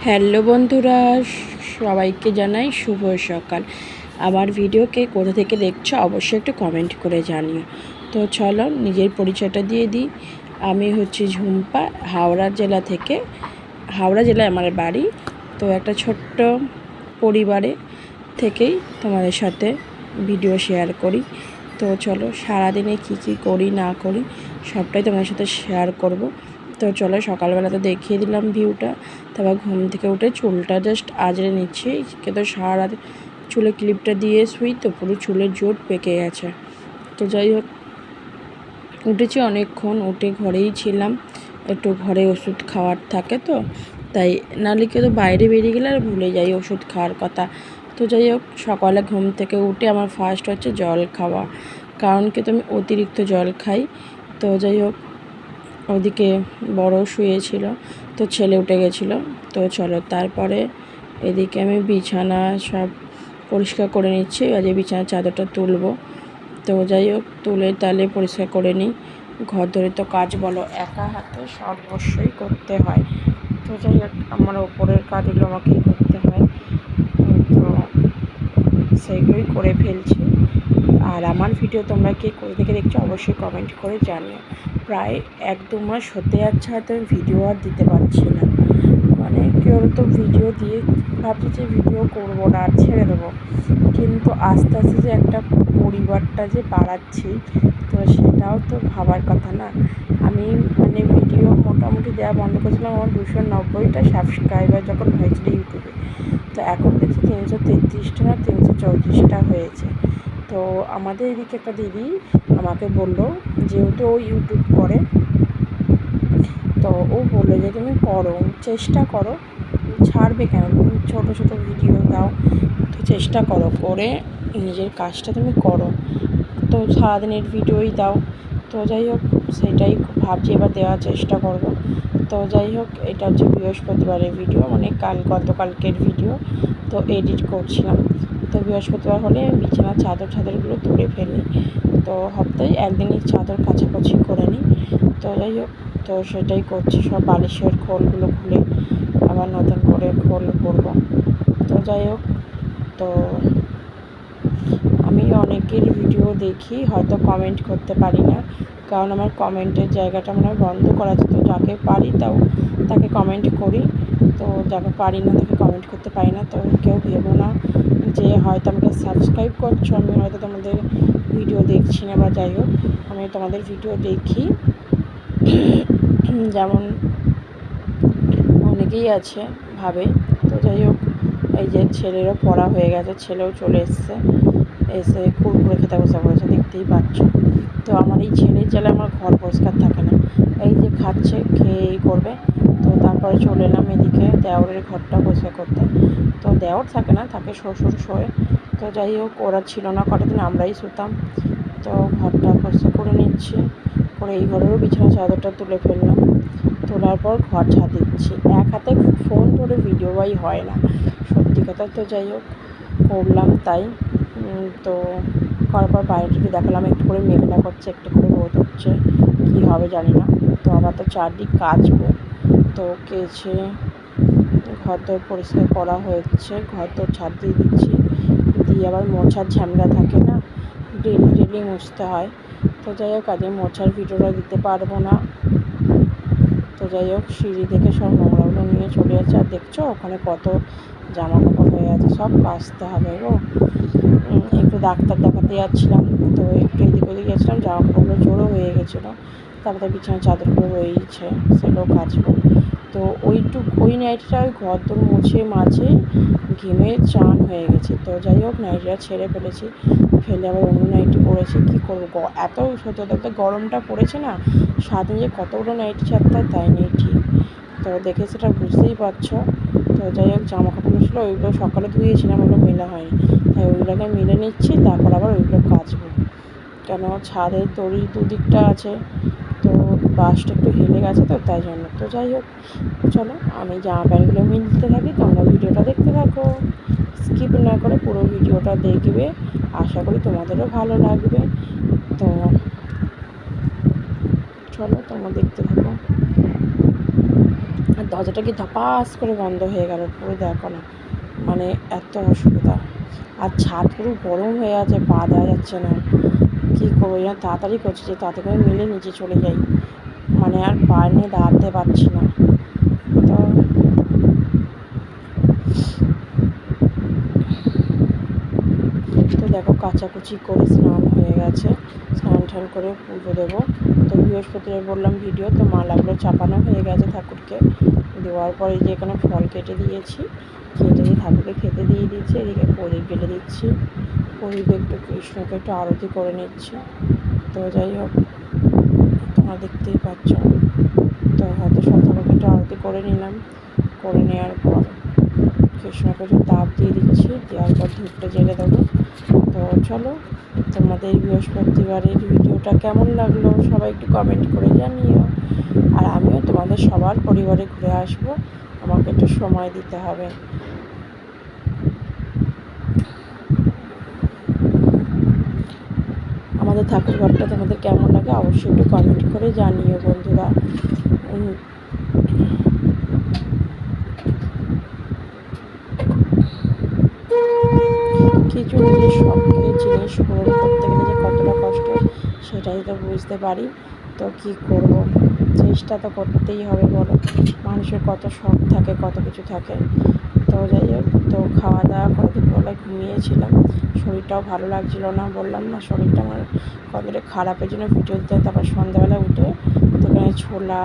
Hello বন্ধুরা, সবাইকে জানাই শুভ সকাল। আমার ভিডিওকে কোথা থেকে দেখছো অবশ্যই একটু কমেন্ট করে জানিও। তো চলো নিজের পরিচয়টা দিয়ে দিই। আমি হচ্ছি ঝুম্পা, হাওড়া জেলা থেকে। হাওড়া জেলায় আমার বাড়ি। তো একটা ছোট্ট পরিবারে থেকেই তোমাদের সাথে ভিডিও শেয়ার করি। তো চলো সারাদিনে কী করি না করি সবটাই তোমাদের সাথে শেয়ার করব। তো চলো সকালবেলা তো দেখিয়ে দিলাম ভিউটা। তারপর ঘুম থেকে উঠে চুলটা জাস্ট আঁচড়ে নিচ্ছি, কিন্তু সারা রাত চুলে ক্লিপটা দিয়ে শুই তো পুরো চুলের জোট পেকে গেছে। তো যাই হোক, উঠেছি অনেকক্ষণ, উঠে ঘরেই ছিলাম। একটু ঘরে ওষুধ খাওয়ার থাকে তো তাই, নাহলে কেউ তো বাইরে বেরিয়ে গেলে আর ভুলে যাই ওষুধ খাওয়ার কথা। তো যাই হোক, সকালে ঘুম থেকে উঠে আমার ফার্স্ট হচ্ছে জল খাওয়া, কারণ কি আমি অতিরিক্ত জল খাই। তো যাই হোক, ওদিকে বড় শুয়েছিল, তো ছেলে উঠে গেছিলো। তো চলো তারপরে এদিকে আমি বিছানা সব পরিষ্কার করে নিচ্ছি, আজ বিছানার চাদরটা তুলবো। তো যাই হোক, তুলে তালে পরিষ্কার করে নিই। ঘর ধরে তো কাজ বলো একা হাতে সর্বস্বই করতে হয়। তো যাই হোক, আমার ওপরের কাজগুলো আমাকেই করতে হয়, তো সেইগুলোই করে ফেলছি। আর আমার ভিডিও তোমরা কে করে থেকে দেখছো অবশ্যই কমেন্ট করে জানিও। প্রায় 1-2 মাস হতে যাচ্ছে হয়তো আমি ভিডিও আর দিতে পারছি না। মানে কেউ তো ভিডিও দিয়ে ভাবছি যে ভিডিও করবো না, আর ছেড়ে দেবো, কিন্তু আস্তে আস্তে যে একটা পরিবারটা যে বাড়াচ্ছি, তো সেটাও তো ভাবার কথা না। আমি মানে ভিডিও মোটামুটি দেওয়া বন্ধ করেছিলাম আমার 290টা সাবস্ক্রাইবার যখন হয়েছিল ইউটিউবে। তো এখন দেখছি 333টা না 334টা হয়েছে। তো আমাদের এদিকে একটা দিদি আমাকে বললো, যেহেতু ও ইউটিউব করে, তো ও বললো যে তুমি করো, চেষ্টা করো, ছাড়বে কেন, তুমি ছোটো ছোটো ভিডিও দাও, তো চেষ্টা করো, করে নিজের কাজটা তুমি করো। তো সারাদিনের ভিডিওই দাও। তো যাই হোক, সেটাই ভাবছি এবার দেওয়ার চেষ্টা করব। তো যাই হোক, এটা হচ্ছে বৃহস্পতিবারের ভিডিও, মানে গতকালকের ভিডিও। তো এডিট করছিলাম। তো বৃহস্পতিবার হলে বিছানার চাদরগুলো তুলে ফেলি। তো সপ্তাহে একদিনই চাদর কাচাকুচি করে নিই। তো যাই হোক, তো সেটাই করছি, সব বালিশের খোলগুলো খুলে আবার নতুন করে খোল করবো। তো যাই হোক, তো আমি অনেকের ভিডিও দেখি, হয়তো কমেন্ট করতে পারি না, কারণ আমার কমেন্টের জায়গাটা মনে হয় বন্ধ করা আছে। তো যাকে পারি তাকে কমেন্ট করি, তো যাকে পারি না তাকে কমেন্ট করতে পারি না। তো কেউ ভেবো না যে হয়তো আমাকে সাবস্ক্রাইব করছো, আমি হয়তো তোমাদের ভিডিও দেখছি না, বা যাই হোক, আমি তোমাদের ভিডিও দেখি। যেমন অনেকেই আছে ভাবে। তো যাই হোক, এই যে ছেলেরও পড়া হয়ে গেছে, ছেলেও চলে এসে কুরকুরে খেতে বসে পড়েছে, দেখতেই পাচ্ছ। তো আমার এই ছেলের জ্বালা আমার ঘর পরিষ্কার থাকে না, এই যে খাচ্ছে, খেয়েই করবে। তো তারপরে চলে এলাম এদিকে দেওরের ঘরটা পরিষ্কার করতে। তো দেওর থাকে না, থাকে শ্বশুর শোয়। তো যাই হোক, ওরা ছিল না কটা দিন, আমরাই শুতাম। তো ঘরটা পরিষ্কার করে নিচ্ছি, করে এই ঘরেরও বিছানা চাদরটা তুলে ফেললাম। তোলার পর ঘর ঝাড় দিচ্ছি, এক হাতে ফোন ধরে ভিডিওই হয় না, সত্যি কথা। তো যাই হোক, করলাম তাই। তো করার পর বাইরেটা দেখালাম, একটু করে মেঘলা করছে, একটু করে রোদ হচ্ছে, কী হবে জানি না। তো আবার তো চারদিক কাচবো। তো কেচে ঘর দর পরিষ্কার করা হয়েছে, ঘর দর ঝাড় দিয়ে দিচ্ছি, দিয়ে আবার মোছার ঝামেলা থাকে না, ডেলি মুছতে হয়। তো যাই হোক, আজকে মোছার ভিডিওটা দিতে পারবো না। তো যাই হোক, সিঁড়ি থেকে সব নোংরাগুলো নিয়ে চলে যাচ্ছে, আর দেখছো ওখানে কত জামা কাপড় হয়ে আছে, সব কাচতে হবে গো। একটু ডাক্তার দেখাতে যাচ্ছিলাম, তো একটু এদিক ওদিক গেছিলাম, জামা কাপড়গুলো জোরও হয়ে গেছিলো। তারপরে বিছানার চাদরগুলো রয়েইছে, সেগুলো কাচবো। তো ওই নাইটটা ওই ঘর দর মুছে মাঝে ঘেমে চান হয়ে গেছে। তো যাই হোক, নাইটিটা ছেড়ে ফেলেছি, ফেলে আবার অন্য নাইটি পরেছি। কী করবো, এত সত্যি গরমটা পড়েছে না, সারাদিন যে কতগুলো নাইটি ছাড়তে হয় তাই নেই ঠিক। তো দেখে সেটা বুঝতেই পারছো। তো যাই হোক, জামা কাপড় ছিল ওইগুলো সকালে ধুয়েছিলাম, ওগুলো মেলা হয়নি, তাই ওইগুলোকে মিলে নিচ্ছি, তারপর আবার ওইগুলো কাচবো। কেন ছাদের দড়ি দুদিকটা আছে, তো বাসটা একটু হেলে গেছে, তো তাই জন্য। তো যাই হোক, চলো আমি জামা প্যান্টগুলো মিলতে থাকি, তোমরা ভিডিওটা দেখতে থাকো, স্কিপ না করে পুরো ভিডিওটা দেখবে, আশা করি তোমাদেরও ভালো লাগবে। তো চলো তোমরা দেখতে থাকো। আর দরজাটা কি ধপাস করে বন্ধ হয়ে গেল, পুরো দেখো না, মানে এত অসুবিধা। আর ছাদ পুরো গরম হয়ে আছে, পা দেওয়া যাচ্ছে না, কী করবো না, তাড়াতাড়ি করছি যে তাতে করে মিলে নিচে চলে যাই, মানে আর পা নিয়ে দাঁড়াতে পারছি না। তো দেখো কাচাকুচি করে স্নান হয়ে গেছে, স্নান টান করে পুজো দেবো। তো বৃহস্পতিবার বললাম ভিডিও, তো মালাগুলো চাপানো হয়ে গেছে ঠাকুরকে, দেওয়ার পরে যে এখানে ফল কেটে দিয়েছি, কেটে দিয়ে ঠাকুরকে খেতে দিয়ে দিচ্ছি, এদিকে প্রদীপ জ্বেলে দিচ্ছি, প্রদীপে একটু কৃষ্ণকে একটু আরতি করে নিচ্ছি। তো যাই হোক, তোমরা দেখতেই পাচ্ছ, তো হয়তো সব ঠাকুরকে একটু আরতি করে নিলাম, করে নেওয়ার পর কৃষ্ণকে একটু তাপ দিয়ে দিচ্ছি, দেওয়ার পর ধূপটা জ্বেলে দেবো। তো চলো, তোমাদের বৃহস্পতিবারের ভিডিওটা কেমন লাগলো সবাই একটু কমেন্ট করে জানিও। আর আমিও তোমাদের সবার পরিবারে ঘুরে আসবো, আমাকে একটু সময় দিতে হবে। আমাদের ঠাকুরঘরটা তোমাদের কেমন লাগে অবশ্যই একটু কমেন্ট করে জানিও বন্ধুরা। কিছু নিজের শখের জিনিস পূরণ করতে গেলে যে কতটা কষ্ট সেটাই তো বুঝতে পারি। তো কী করব, চেষ্টা তো করতেই হবে বলো, মানুষের কত শখ থাকে, কত কিছু থাকে। তো যাই হোক, তো খাওয়া দাওয়া করে দুপুরবেলায় ঘুমিয়েছিলাম, শরীরটাও ভালো লাগছিলো না, বললাম না শরীরটা আমার কতটা খারাপের জন্য ভিডিও দিতে, তারপর সন্ধ্যাবেলা উঠে তো ছোলা